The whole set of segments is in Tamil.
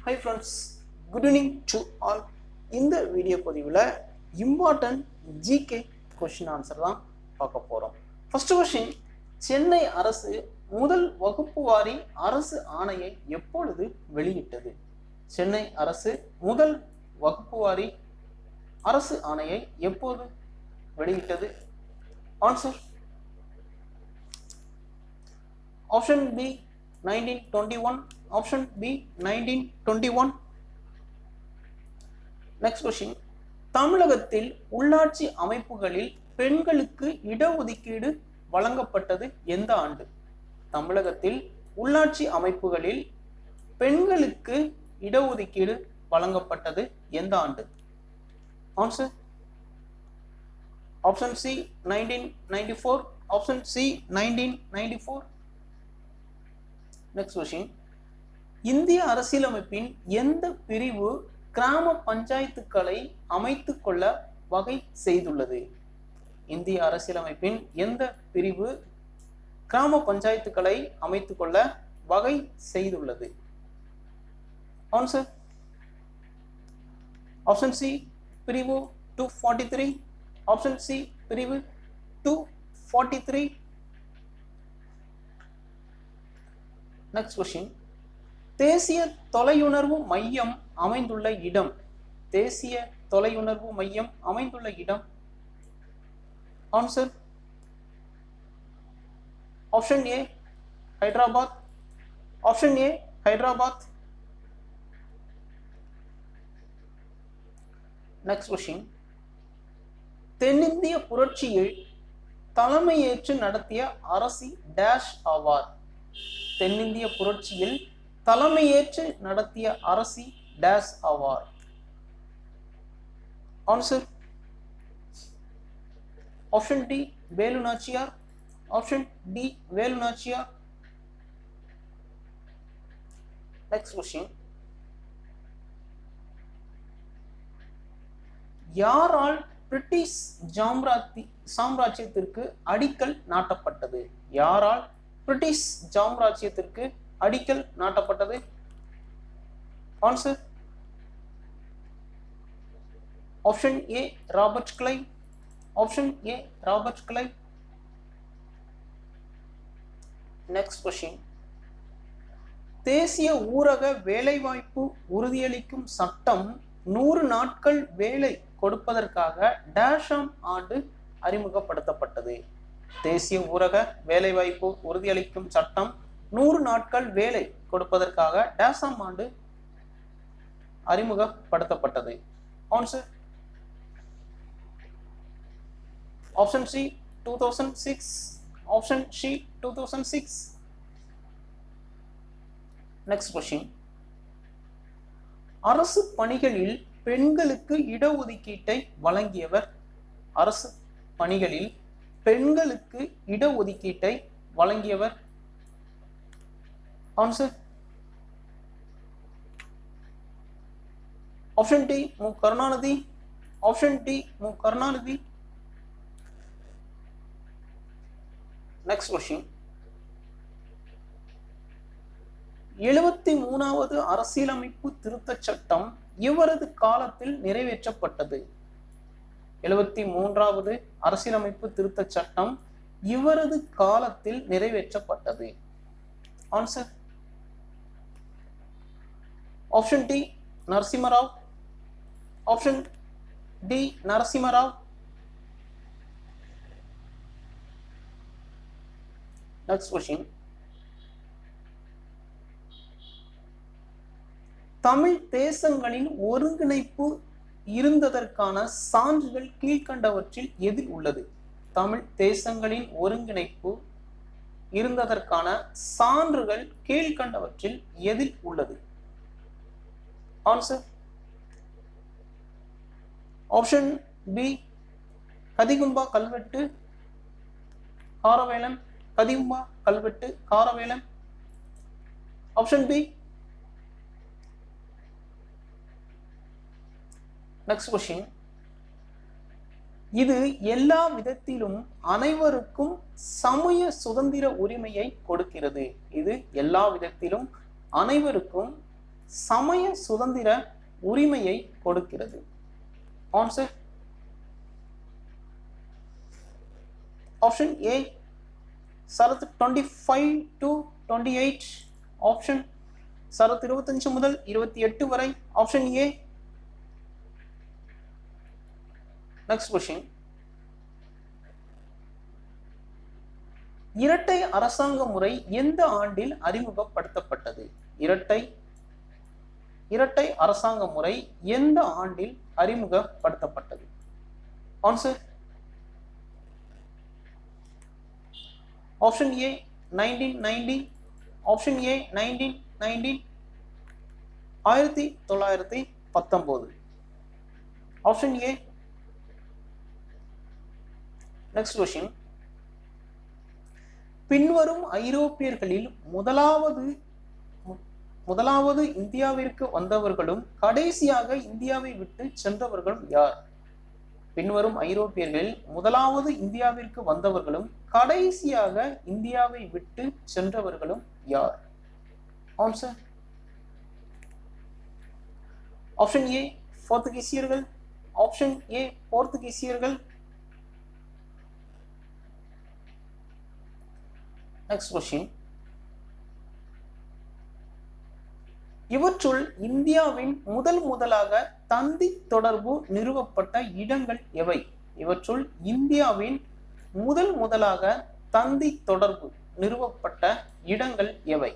Hi friends, good evening to all. இந்த வீடியோ பதிவில் இம்பார்ட்டன்ட் ஜிகே கொஸ்டின் ஆன்சர் தான் பார்க்க போகிறோம். ஃபர்ஸ்ட் கொஸ்டின், சென்னை அரசு முதல் வகுப்பு வாரி அரசு ஆணையை எப்பொழுது வெளியிட்டது? சென்னை அரசு முதல் வகுப்பு வாரி அரசு ஆணையை எப்போது வெளியிட்டது? Answer option B 1921, option B 1921. next question, தமிழகத்தில் உள்ளாட்சி அமைப்புகளில் பெண்களுக்கு இடஒதுக்கீடு வழங்கப்பட்டது எந்த ஆண்டு? தமிழகத்தில் உள்ளாட்சி அமைப்புகளில் பெண்களுக்கு இடஒதுக்கீடு வழங்கப்பட்டது எந்த ஆண்டு? Answer option C 1994, option C 1994. Next question, இந்திய அரசியலமைப்பின் எந்த பிரிவு கிராம பஞ்சாயத்துக்களை அமைத்துக் கொள்ள வகை செய்துள்ளது? இந்திய அரசியலமைப்பின் எந்த பிரிவு கிராம பஞ்சாயத்துக்களை அமைத்துக் கொள்ள வகை செய்துள்ளது? ஆன்சர் ஆப்ஷன் சி பிரிவு 243, ஆப்ஷன் சி பிரிவு 243. நெக்ஸ்ட் கொஸ்டின், தேசிய தொலையுணர்வு மையம் அமைந்துள்ள இடம்? தேசிய தொலையுணர்வு மையம் அமைந்துள்ள இடம்? Answer option A Hyderabad, option A Hyderabad. Next question, தென்னிந்திய புரட்சியில் தலைமையேற்று நடத்திய அரசி டேஷ் ஆவார்? தென்னிந்திய புரட்சியில் தலைமையேற்று நடத்திய அரசி டேஷ் ஆவார்? Answer option D Velu Nachiyar, option D Velu Nachiyar. Next question, யாரால் பிரிட்டிஷ் சாம்ராஜ்யத்திற்கு அடிக்கல் நாட்டப்பட்டது? யாரால் பிரிட்டிஷ் சாம்ராஜ்யத்திற்கு அடிக்கல் நாட்டப்பட்டது? Answer option A Robert Clive, option A Robert Clive. Next question, தேசிய ஊரக வேலைவாய்ப்பு உறுதியளிக்கும் சட்டம் 100 நாட்கள் வேலை கொடுப்பதற்காக டேஷாம் ஆண்டு அறிமுகப்படுத்தப்பட்டது? தேசிய ஊரக வேலைவாய்ப்பு உறுதியளிக்கும் சட்டம் 100 நாட்கள் வேலை கொடுப்பதற்காக டேஷாம் ஆண்டு அறிமுகப்படுத்தப்பட்டது? Answer option C 2006, option C 2006. Next question, அரசு பணிகளில் பெண்களுக்கு இடஒதுக்கீட்டை வழங்கியவர்? அரசு பணிகளில் பெண்களுக்கு இடஒதுக்கீட்டை வழங்கியவர்? ஆன்சர் ஆப்ஷன் டி மு கருணாநிதி, ஆப்ஷன் டி மு கருணாநிதி. நெக்ஸ்ட் கொஸ்டின், 73வது அரசியலமைப்பு திருத்த சட்டம் இவரது காலத்தில் நிறைவேற்றப்பட்டது? 73வது அரசியலமைப்பு திருத்த சட்டம் இவரது காலத்தில் நிறைவேற்றப்பட்டது? Answer option D Narasimha Rao, option D Narasimha Rao. Next question, Tamil தேசங்களின் ஒருங்கிணைப்பு இருந்ததற்கான சான்றுகள் கீழ்கண்டவற்றில் எதில் உள்ளது? தமிழ் தேசங்களின் ஒருங்கிணைப்பு இருந்ததற்கான சான்றுகள் கீழ்கண்டவற்றில் எதில் உள்ளது? ஆன்சர் ஆப்ஷன் பி கதிகும்பா கல்வெட்டு காரவேலன், கதிகும்பா கல்வெட்டு Karavelan. Option B. Next question, இது எல்லா விதத்திலும் அனைவருக்கும் சமய சுதந்திர உரிமையை கொடுக்கிறது. இது எல்லா விதத்திலும் அனைவருக்கும் சமய சுதந்திர உரிமையை கொடுக்கிறது? ஆன்சர் ஆப்ஷன் ஏ சரத் 25 to 28, ஆப்ஷன் சரத் 25 முதல் 28 வரை, ஆப்ஷன் ஏ. நெக்ஸ்ட் क्वेश्चन, இரட்டை அரசாங்க முறை எந்த ஆண்டில் அறிமுகப்படுத்தப்பட்டது? இரட்டை அரசாங்க முறை எந்த ஆண்டில் அறிமுகப்படுத்தப்பட்டது? Answer option A 1990, option A 1919, 1919, option A. Next question, பின்வரும் ஐரோப்பியர்களில் முதலாவது இந்தியாவிற்கு வந்தவர்களும் கடைசியாக இந்தியாவை விட்டு சென்றவர்களும் யார்? பின்வரும் ஐரோப்பியர்களில் முதலாவது இந்தியாவிற்கு வந்தவர்களும் கடைசியாக இந்தியாவை விட்டு சென்றவர்களும் யார்? ஆன்சர் ஆப்ஷன் ஏ போர்த்துகீசியர்கள், ஆப்ஷன் ஏ போர்த்துகீசியர்கள். நெக்ஸ்ட் क्वेश्चन, இவற்றுள் இந்தியாவின் முதலாக தந்தி தொடர்பு நிறுவப்பட்ட இடங்கள் எவை? இவற்றுள் இந்தியாவின் முதலாக தந்தி தொடர்பு நிறுவப்பட்ட இடங்கள் எவை?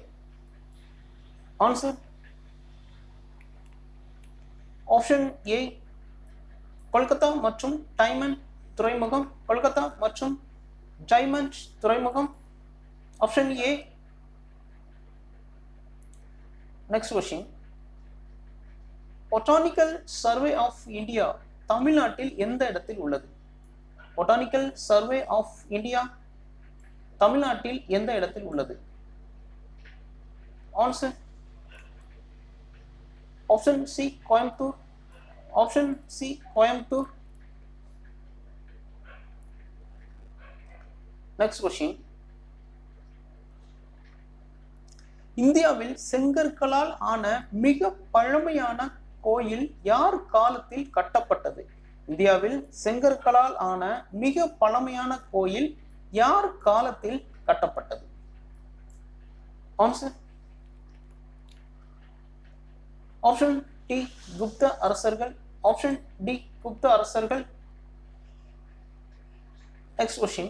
ஆன்சர் ஆப்ஷன் ஏ கொல்கத்தா மற்றும் டைமண்ட் துறைமுகம், கொல்கத்தா மற்றும் டைமண்ட் துறைமுகம், option A. Next question, botanical survey of India தமிழ்நாட்டில் எந்த இடத்தில் உள்ளது? பொட்டானிக்கல் சர்வே ஆஃப் இந்தியா தமிழ்நாட்டில் எந்த இடத்தில் உள்ளது? Answer option C Coimbatore, option C Coimbatore. Next question, இந்தியாவில் செங்கற்களால் ஆன மிக பழமையான கோயில் யார் காலத்தில் கட்டப்பட்டது? இந்தியாவில் செங்கற்களால் ஆன மிக பழமையான கோயில் யார் காலத்தில் கட்டப்பட்டது? ஆன்சர் ஆப்ஷன் டி குப்த அரசர்கள், ஆப்ஷன் டி குப்த அரசர்கள். நெக்ஸ்ட் क्वेश्चन,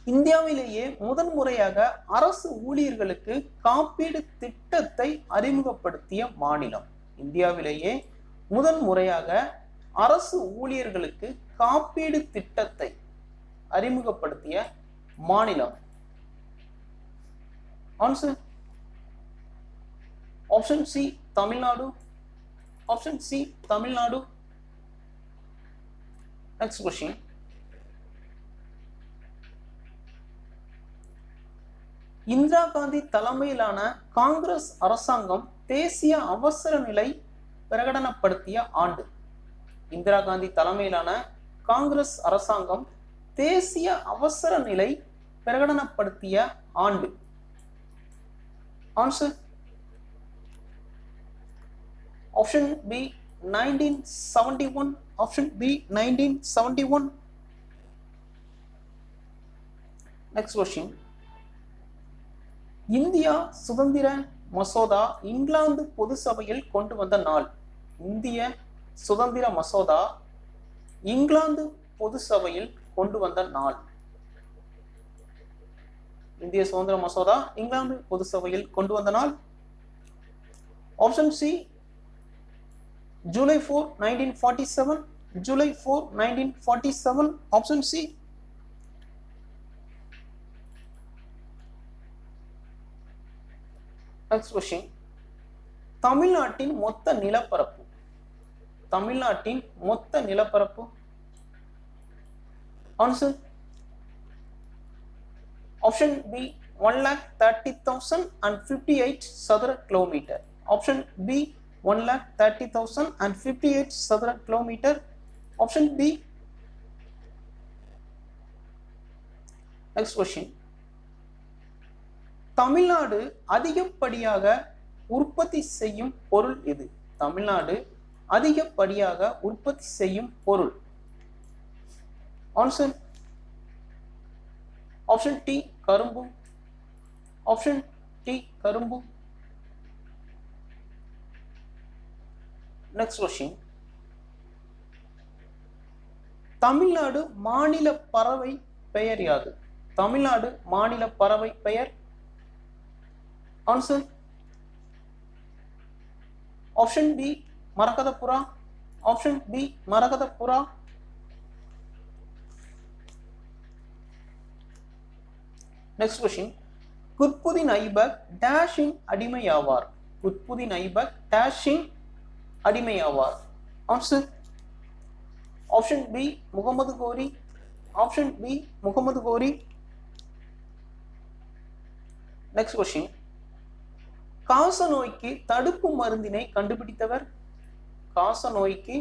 இந்தியாவிலேயே முதன்முறையாக அரசு ஊழியர்களுக்கு காப்பீடு திட்டத்தை அறிமுகப்படுத்திய மாநிலம்? இந்தியாவிலேயே முதன்முறையாக அரசு ஊழியர்களுக்கு காப்பீடு திட்டத்தை அறிமுகப்படுத்திய மாநிலம்? Answer option C Tamil Nadu, option C Tamil Nadu. Next question, Indira Gandhi தலைமையிலான காங்கிரஸ் அரசாங்கம் தேசிய அவசர நிலை பிரகடனப்படுத்திய ஆண்டு? இந்திரா காந்தி தலைமையிலான காங்கிரஸ் அரசாங்கம் தேசிய அவசர நிலை பிரகடனப்படுத்திய ஆண்டு? Answer option B 1971, option B 1971. Next question, India சுதந்திர மசோதா இங்கிலாந்து பொது சபையில் கொண்டு வந்த நாள்? இந்திய சுதந்திர மசோதா இங்கிலாந்து பொது சபையில் கொண்டு வந்த நாள்? இந்திய சுதந்திர மசோதா இங்கிலாந்து பொது சபையில் கொண்டு வந்த நாள்? Option C July 4, 1947, July 4, 1947, option C. Next question, தமிழ்நாட்டின் மொத்த நிலப்பரப்பு? தமிழ்நாட்டின் மொத்த நிலப்பரப்பு? ஆன்சர் ஆப்ஷன் பி 1,30,058 சதுர கிலோமீட்டர், ஆப்ஷன் பி 1,30,058 சதுர kilometre, option B. Next question, Tamil Nadu அதிகப்படியாக உற்பத்தி செய்யும் பொருள் எது? தமிழ்நாடு அதிகப்படியாக உற்பத்தி செய்யும் பொருள். ஆன்சர் ஆப்ஷன் டி கரும்பு. ஆப்ஷன் டி கரும்பு. Next question. தமிழ்நாடு மாநில பறவை பெயர் யாது? தமிழ்நாடு மாநில பறவை பெயர். ஆன்சர் ஆப்ஷன் பி மரகதப்புறா. ஆப்ஷன் பி மரகதப்புறா. Next question. குத்புதீன் ஐபக் டேஷின் அடிமையாவார். குத்புதீன் ஐபக் டேஷின் அடிமையாவார். Answer option B Muhammad Ghori. Option B Muhammad Ghori. Next question. காச நோய்க்கு தடுப்பு மருந்தினை கண்டுபிடித்தவர். காச நோய்க்கு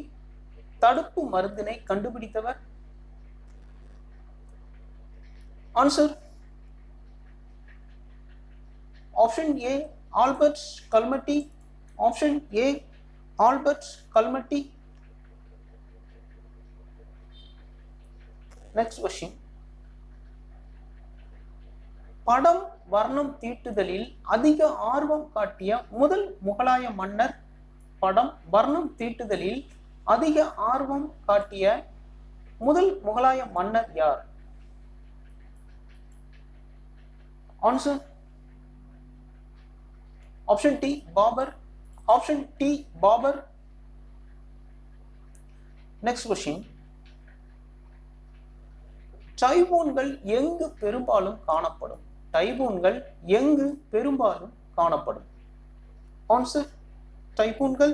தடுப்பு மருந்தினை கண்டுபிடித்தவர். Answer option A Albert Calmette. Option A Albert Calmette. Next question. படம் வர்ணம் தீட்டுதலில் அதிக ஆர்வம் காட்டிய முதல் முகலாய மன்னர். படம் வர்ணம் தீட்டுதலில் அதிக ஆர்வம் காட்டிய முதல் முகலாய மன்னர் யார்? Answer option D Babur. Option D Babur. Next question. டைபூன்கள் எங்கு பெரும்பாலும் காணப்படும்? டைபூன்கள் எங்கு பெரும்பாலும் காணப்படும்? ஆன்சர் டைபூன்கள்.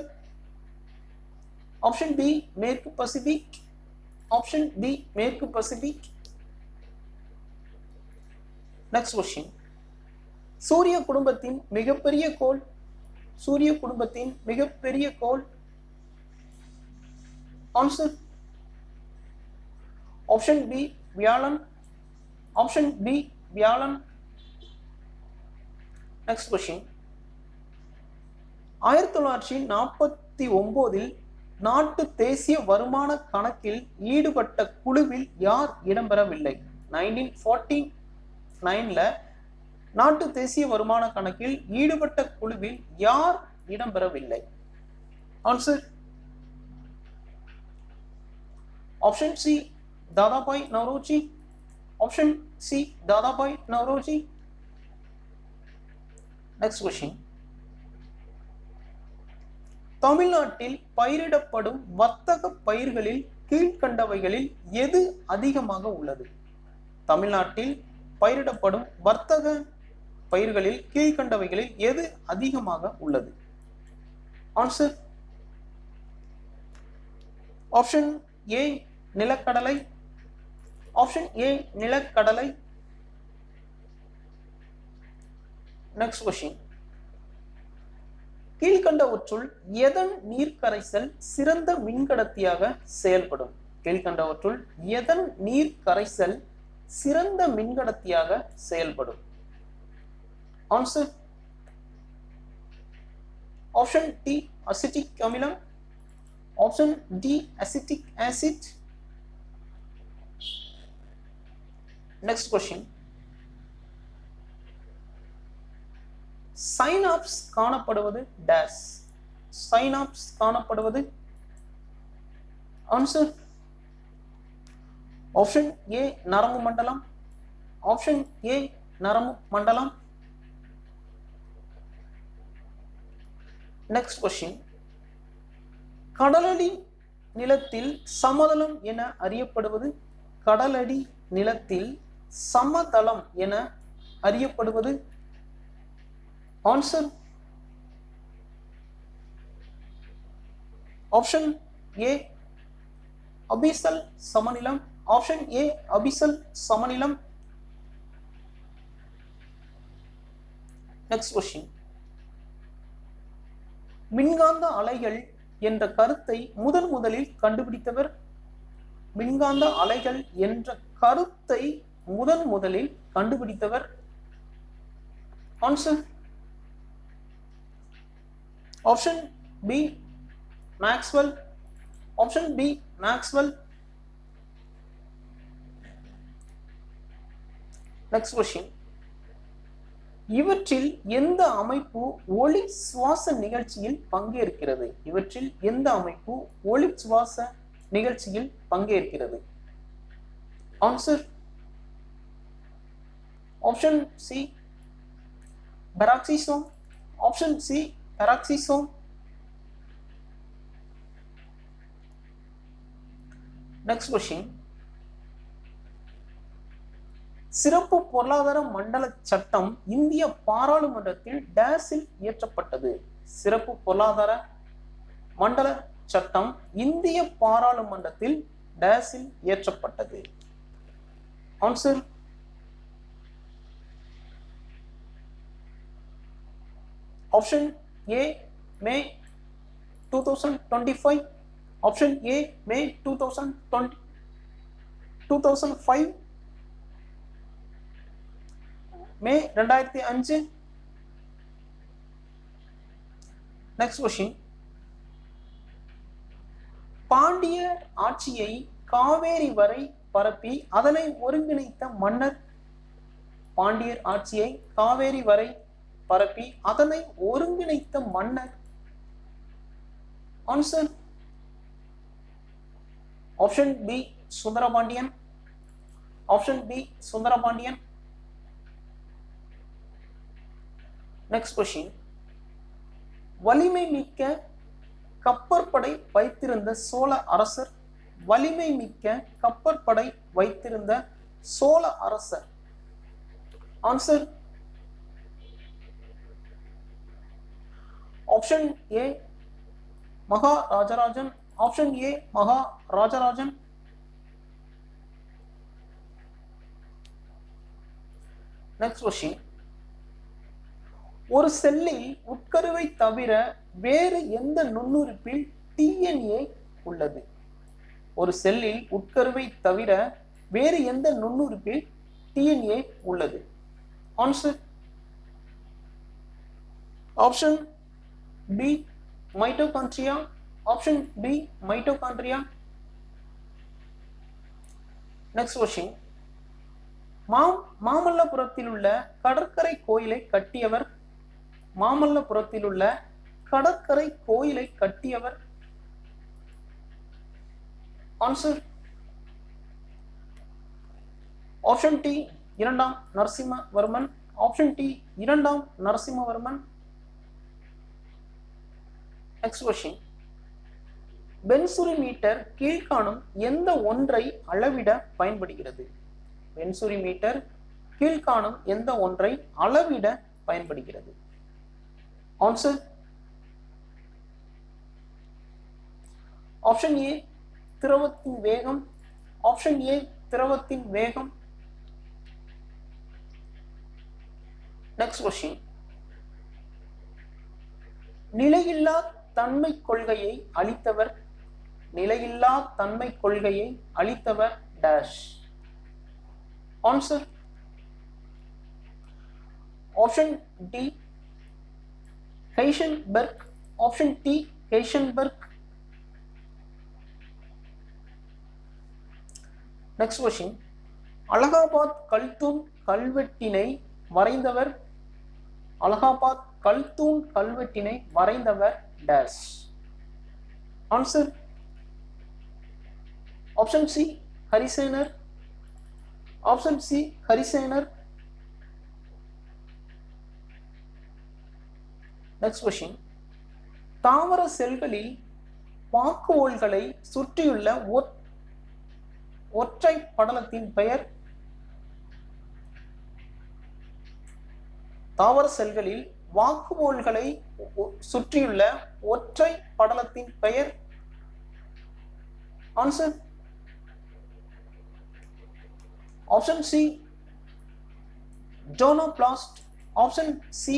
ஆப்ஷன் பி மேற்கு பசிபிக். ஆப்ஷன் பி மேற்கு பசிபிக். Next question. சூரிய குடும்பத்தின் மிகப்பெரிய கோள். சூரிய குடும்பத்தின் மிகப்பெரிய கோள். ஆன்சர் ஆப்ஷன் பி வியாழன். ஆப்ஷன் பி வியாழன். Next question. 1949 நாட்டு தேசிய வருமான கணக்கில் ஈடுபட்ட குழுவில் யார் இடம்பெறவில்லை? 1949 நாட்டு தேசிய வருமான கணக்கில் ஈடுபட்ட குழுவில் யார் இடம்பெறவில்லை? Answer option C Dadabhai Naoroji. Option C Dadabhai Naoroji. Next question. தமிழ்நாட்டில் பயிரிடப்படும் வர்த்தக பயிர்களில் கீழ்கண்டவைகளில் எது அதிகமாக உள்ளது? தமிழ்நாட்டில் பயிரிடப்படும் வர்த்தக பயிர்களில் கீழ்கண்டவைகளில் எது அதிகமாக உள்ளது? ஆன்சர் ஆப்ஷன் ஏ நிலக்கடலை. ஆப்ஷன் ஏ நிலக்கடலை. Next question. கீழ்கண்டவற்றுள் எதன் நீர்க்கரைசல் சிறந்த மின்கடத்தியாக செயல்படும்? கீழ்கண்டவற்றுள் எதன் நீர்க்கரைசல் சிறந்த மின்கடத்தியாக செயல்படும்? ஆன்சர் ஆப்ஷன் டி அசிட்டிக் அமிலம். Option D acetic acid. Next question. Synapse காணப்படுவது டேஸ். சைனாப்ஸ் காணப்படுவது. ஆன்சர் ஆப்ஷன் ஏ நரம்பு மண்டலம். ஆப்ஷன் ஏ நரம்பு மண்டலம். Next question. கடலடி நிலத்தில் சமதளம் என அறியப்படுவது. கடலடி நிலத்தில் சமதளம் என அறியப்படுவது. ஆன்சர் ஆப்ஷன் ஏ அபிசல் சமநிலம். ஆப்ஷன் ஏ அபிசல் சமநிலம். Next question. மின்காந்த அலைகள் என்ற கருத்தை முதலில் கண்டுபிடித்தவர். மின்காந்த அலைகள் என்ற கருத்தை முதலில் கண்டுபிடித்தவர். Answer option B Maxwell. Option B Maxwell. Next question, இவற்றில் எந்த அமைப்பு ஒளி சுவாச நிகழ்ச்சியில் பங்கேற்கிறது? இவற்றில் எந்த அமைப்பு ஒளி சுவாச நிகழ்ச்சியில் பங்கேற்கிறது? Answer option C peroxisome. Option C peroxisome. Next question, சிறப்பு பொருளாதார மண்டல சட்டம் இந்திய பாராளுமன்றத்தில் டேஸில் இயற்றப்பட்டது? சிறப்பு பொருளாதார மண்டல சட்டம் இந்திய பாராளுமன்றத்தில் டேஸில் இயற்றப்பட்டது? Answer option A May 2025. Option A May 2005. May 2005. Next question, பாண்டிய ஆட்சியை காவேரி வரை பரப்பி அதனை ஒருங்கிணைத்த மன்னர்? பாண்டியர் ஆட்சியை காவேரி வரை பரப்பி அதனை ஒருங்கிணைத்த மன்னர்? Answer option B Sundarapandian. Option B Sundarapandian. Next question, வலிமை மிக்க கப்பற்படை வைத்திருந்த சோழ அரசர்? வலிமை மிக்க கப்பற்படை வைத்திருந்த சோழ அரசர்? Answer option A Maharajarajan. Option A Maharajarajan. Next question, ஒரு செல்லில் உட்கருவை தவிர வேறு எந்த நுண்ணுறுப்பில் டிஎன்ஏ உள்ளது? ஒரு செல்லில் உட்கருவை தவிர வேறு எந்த நுண்ணுறுப்பில் டிஎன்ஏ உள்ளது? Answer option B mitochondria. Option B mitochondria. Next question, மாமல்லபுரத்தில் உள்ள கடற்கரை கோயிலை கட்டியவர்? மாமல்லபுரத்தில் உள்ள கடற்கரை கோயிலை கட்டியவர்? ஆன்சர் ஆப்ஷன் டி இரண்டாம் நரசிம்மவர்மன். ஆப்ஷன் டி இரண்டாம் நரசிம்மவர்மன். நெக்ஸ்ட் கொஸ்டின், பென்சுரி மீட்டர் கீழ்காணும் எந்த ஒன்றை அளவிட பயன்படுகிறது? பென்சுரி மீட்டர் கீழ்காணும் எந்த ஒன்றை அளவிட பயன்படுகிறது? ஆன்சர் ஆப்ஷன் ஏ திரவத்தின் வேகம். ஆப்ஷன் ஏ திரவத்தின் வேகம். நெக்ஸ்ட் கொஸ்டின், நிலையில்லா தன்மை கொள்கையை அளித்தவர்? நிலையில்லா தன்மை கொள்கையை அளித்தவர் dash? Answer option D Heisenberg. Option D Heisenberg. Next question, Allahabad கல்தூன் கல்வெட்டினை வரைந்தவர்? அலகாபாத் கல்தூன் கல்வெட்டினை வரைந்தவர் dash? Answer option C Harisenar. Option C Harisenar. Next question, தாவர செல்களில் வாக்குவோல்களை சுற்றியுள்ள ஒற்றை படலத்தின் பெயர்? தாவர செல்களில் வாக்குவோல்களை சுற்றியுள்ள ஒற்றை படலத்தின் பெயர்? Answer option C tonoplast. Option C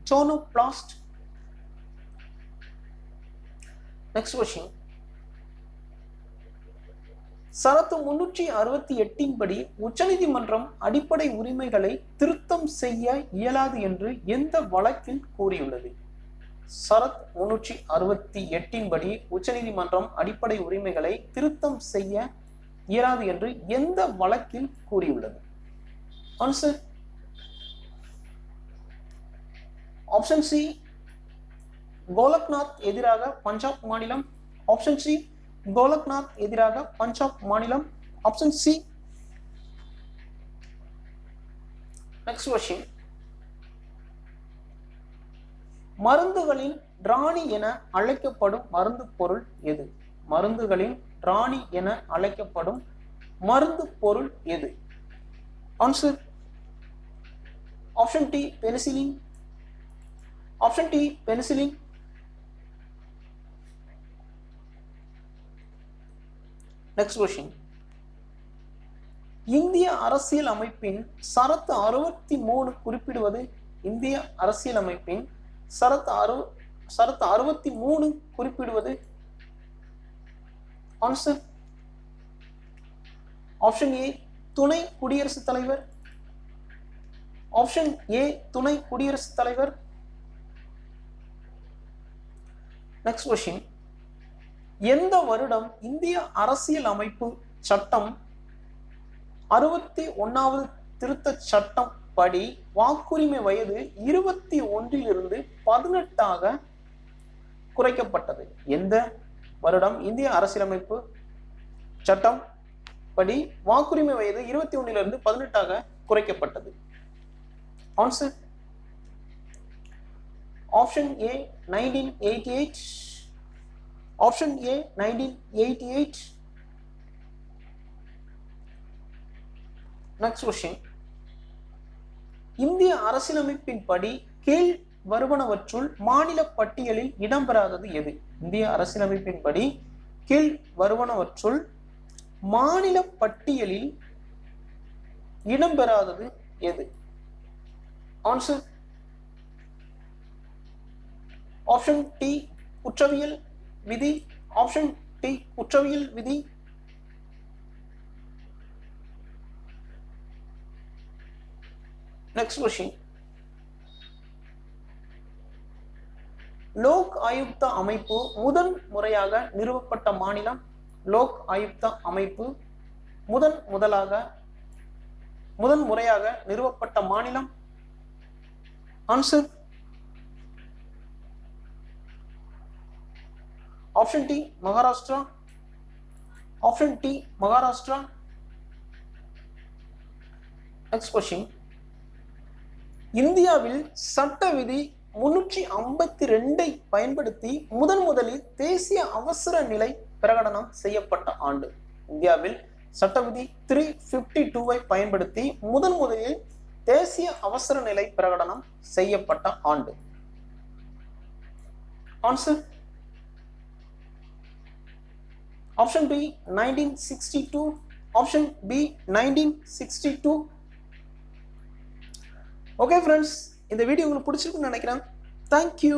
tonoplast. Next question, சரத்து 368 படி உச்சநீதிமன்றம் அடிப்படை உரிமைகளை திருத்தம் செய்ய இயலாது என்று எந்த வழக்கில் கூறியுள்ளது? சரத் 368 படி உச்சநீதிமன்றம் அடிப்படை உரிமைகளை திருத்தம் செய்ய இயலாது என்று எந்த வழக்கில் கூறியுள்ளது? ஆன்சர் ஆப்ஷன் சி கோலக்நாத் எதிராக பஞ்சாப் மாநிலம். ஆப்ஷன் சி கோலக்நாத் எதிராக பஞ்சாப் மாநிலம். Option C. Next question. மருந்துகளின் ராணி என அழைக்கப்படும் மருந்து பொருள் எது? மருந்துகளின் ராணி என அழைக்கப்படும் மருந்து பொருள் எது? Answer option D penicillin. Option D penicillin. Next question. இந்திய அரசியல் அமைப்பின் சரத்து 63 குறிப்பிடுவது? இந்திய அரசியல் அமைப்பின் சரத்து 63 குறிப்பிடுவது? ஆன்சர் ஆப்ஷன் ஏ துணை குடியரசுத் தலைவர். ஆப்ஷன் ஏ துணை குடியரசுத் தலைவர். Next question. எந்த வருடம் இந்திய அரசியல் அமைப்பு சட்டம் 61வது திருத்த சட்டம் படி வாக்குரிமை வயது 21 18 குறைக்கப்பட்டது? எந்த வருடம் இந்திய அரசியலமைப்பு சட்டம் படி வாக்குரிமை வயது 21 18 குறைக்கப்பட்டது? Answer option A 1988. Option A 1988. Next question. இந்திய அரசியலமைப்பின் படி கீழ் வருவனவற்றுள் மாநில பட்டியலில் இடம்பெறாதது எது? இந்திய அரசியலமைப்பின் படி கீழ் வருவனவற்றுள் மாநில பட்டியலில் இடம்பெறாதது எது? ஆன்சர் ஆப்ஷன் டி குற்றவியல் விதி. ஆப்ஷன் டி குற்றவியல் விதி. Next question. லோக் ஆயுக்தா அமைப்பு முதன் முறையாக நிறுவப்பட்ட மாநிலம்? லோக் ஆயுக்தா அமைப்பு முதன் முறையாக நிறுவப்பட்ட மாநிலம்? Answer option D Maharashtra. Option D Maharashtra. Next question. இந்தியாவில் சட்ட விதி 352 பயன்படுத்தி முதலில் தேசிய அவசர நிலை பிரகடனம் செய்யப்பட்ட ஆண்டு? இந்தியாவில் சட்ட விதி 352 பயன்படுத்தி முதலில் தேசிய அவசர நிலை பிரகடனம் செய்யப்பட்ட ஆண்டு? Answer option B 1962. Option B 1962. Okay friends, இந்த வீடியோ உங்களுக்கு பிடிச்சிருக்குன்னு நினைக்கிறேன். தேங்க்யூ.